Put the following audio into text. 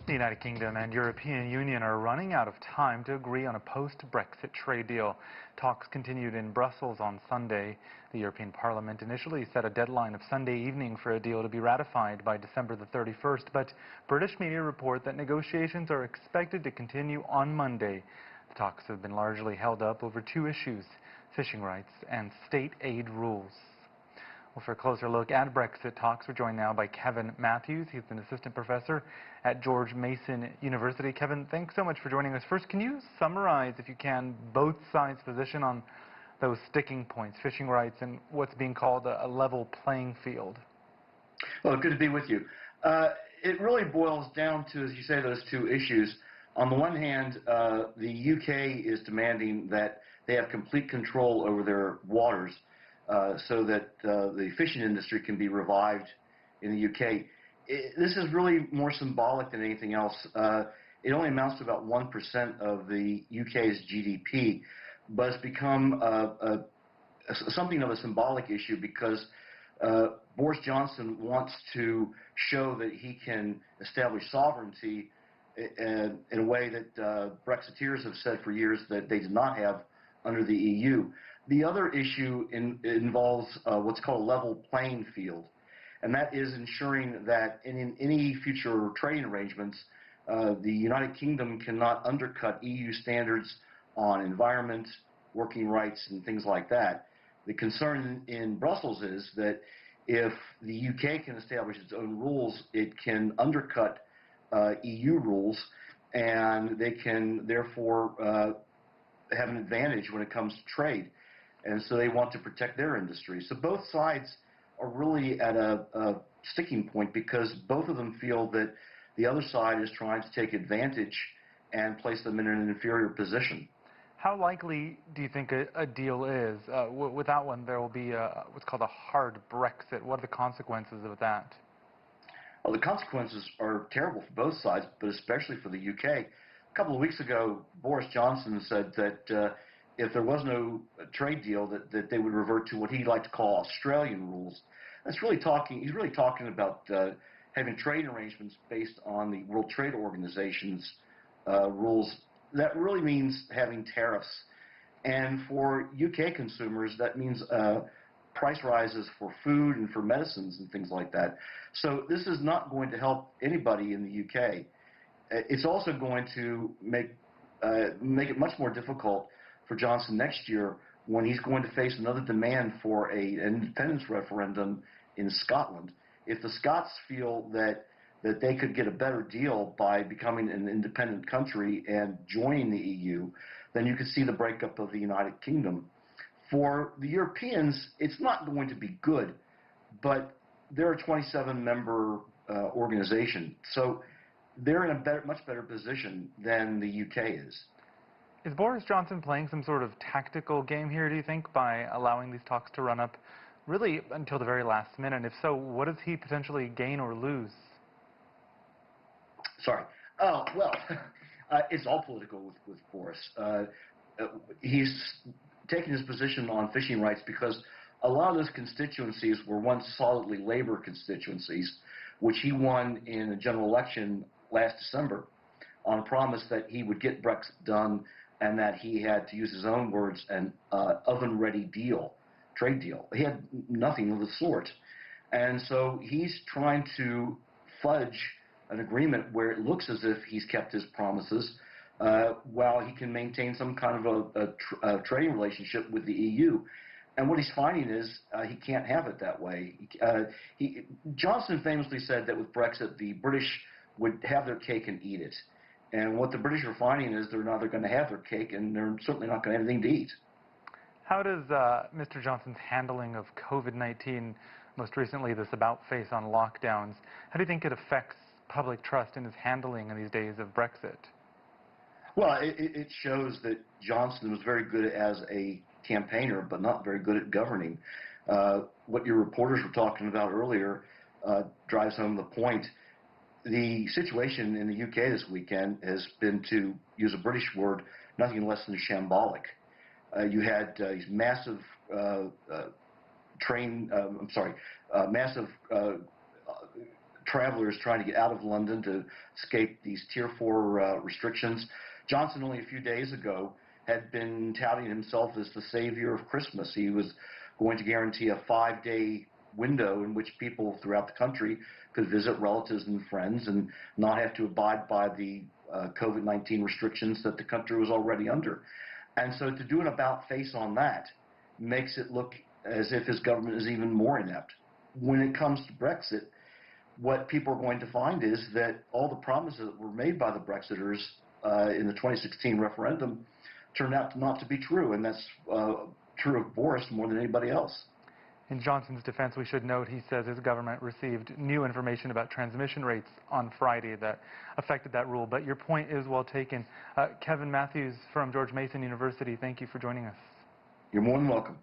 The United Kingdom and European Union are running out of time to agree on a post-Brexit trade deal. Talks continued in Brussels on Sunday. The European Parliament initially set a deadline of Sunday evening for a deal to be ratified by December the 31st, but British media report that negotiations are expected to continue on Monday. The talks have been largely held up over two issues: fishing rights and state aid rules. Well, for a closer look at Brexit talks, we're joined now by Kevin Matthews. He's an assistant professor at George Mason University. Kevin, thanks so much for joining us. First, can you summarize, if you can, both sides' position on those sticking points, fishing rights and what's being called a level playing field? Well, good to be with you. It really boils down to, as you say, those two issues. On the one hand, the UK is demanding that they have complete control over their waters, so that the fishing industry can be revived in the UK. This is really more symbolic than anything else. It only amounts to about 1% of the UK's GDP, but it's become something of a symbolic issue because Boris Johnson wants to show that he can establish sovereignty in a way that Brexiteers have said for years that they did not have under the EU. The other issue involves what's called a level playing field, and that is ensuring that in any future trading arrangements, the United Kingdom cannot undercut EU standards on environment, working rights, and things like that. The concern in Brussels is that if the UK can establish its own rules, it can undercut EU rules, and they can therefore have an advantage when it comes to trade. And so they want to protect their industry. So both sides are really at a sticking point because both of them feel that the other side is trying to take advantage and place them in an inferior position. How likely do you think a deal is? Without one, there will be what's called a hard Brexit. What are the consequences of that? Well, the consequences are terrible for both sides, but especially for the UK. A couple of weeks ago, Boris Johnson said that if there was no trade deal, that they would revert to what he'd like to call Australian rules. He's really talking about having trade arrangements based on the World Trade Organization's rules. That really means having tariffs. And for UK consumers, that means price rises for food and for medicines and things like that. So this is not going to help anybody in the UK. It's also going to make it much more difficult for Johnson next year when he's going to face another demand for an independence referendum in Scotland. If the Scots feel that they could get a better deal by becoming an independent country and joining the EU, then you could see the breakup of the United Kingdom. For the Europeans, it's not going to be good, but they're a 27-member organization, so they're in a much better position than the UK is. Is Boris Johnson playing some sort of tactical game here, do you think, by allowing these talks to run up really until the very last minute? And if so, what does he potentially gain or lose? Sorry. Oh, well, it's all political with Boris. He's taken his position on fishing rights because a lot of those constituencies were once solidly Labour constituencies, which he won in a general election last December on a promise that he would get Brexit done and that he had, to use his own words, an oven-ready trade deal. He had nothing of the sort. And so he's trying to fudge an agreement where it looks as if he's kept his promises while he can maintain some kind of a trading relationship with the EU. And what he's finding is he can't have it that way. Johnson famously said that with Brexit, the British would have their cake and eat it. And what the British are finding is they're not going to have their cake, and they're certainly not going to have anything to eat. How does Mr. Johnson's handling of COVID-19, most recently this about-face on lockdowns, how do you think it affects public trust in his handling in these days of Brexit? Well, it shows that Johnson was very good as a campaigner, but not very good at governing. What your reporters were talking about earlier drives home the point. The situation in the UK this weekend has been, to use a British word, nothing less than shambolic. You had these massive travelers trying to get out of London to escape these Tier 4 restrictions. Johnson, only a few days ago, had been touting himself as the savior of Christmas. He was going to guarantee a 5-day window in which people throughout the country could visit relatives and friends and not have to abide by the COVID-19 restrictions that the country was already under. And so to do an about-face on that makes it look as if his government is even more inept. When it comes to Brexit, what people are going to find is that all the promises that were made by the Brexiters in the 2016 referendum turned out not to be true, and that's true of Boris more than anybody else. In Johnson's defense, we should note he says his government received new information about transmission rates on Friday that affected that rule. But your point is well taken. Kevin Matthews from George Mason University, thank you for joining us. You're more than welcome.